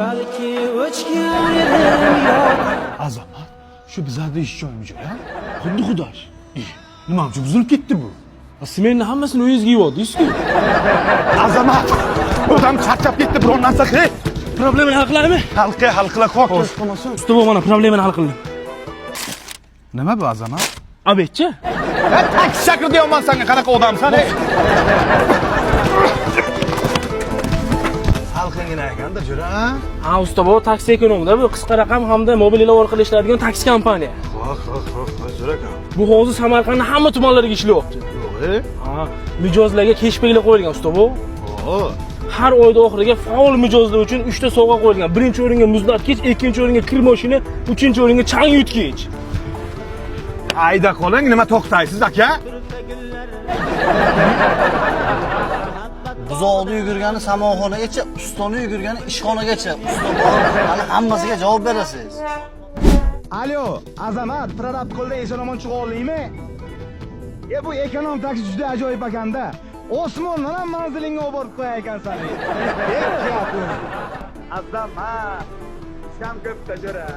balki o'chgan edim yo'q. Azamat, shu bizlarda ish joyimi-joy, ha? Xuddi xudosh. Nima uchun buzilib ketdi bu? Smenni hammasini o'zingizga yeyapsiz-ku. Azamat, odam charchab ketdi, biron narsa qil. Problemani hal qilaymi? Hal qila qo'y. Usta bu mana problemani hal qildim. Nima bu Azamat? Obedchi? Taksi chaqir deyapman senga, qanaqa odamsan, ey? Xalqingina ekanda, jura. Ha, usta bu taksi ekonomida bu qisqa raqam hamda mobil ilova orqali ishlaydigan taksi kompaniya. Xo'p, jura. Bu hozir Samarqandning hamma tumanlariga ishlayapti. Yo'q, Ha, mijozlarga keshbeklar qo'yilgan usta bu. Har oyda oxiriga faol mijozlar uchun 3 ta sovg'a qo'yilgan. Birinchi o'ringa muzlatkich, ikkinchi o'ringa kir mashina, uchinchi o'ringa chang yutgich. Ayda qoling, nima to'xtaysiz aka? Buzoqni yugurgani samoxonagacha, ustani yugurgani ishxonagacha. Usta bor, hali hammasiga javob berasiz. Alo, Azamat, prorab qo'lda eson-omon chiqa oldingmi? Bu ekonom taksi juda ajoyib ekanda. Osmondan ham manzilingga olib borib qo'yar ekansan. Azamat, sham ko'p tajora.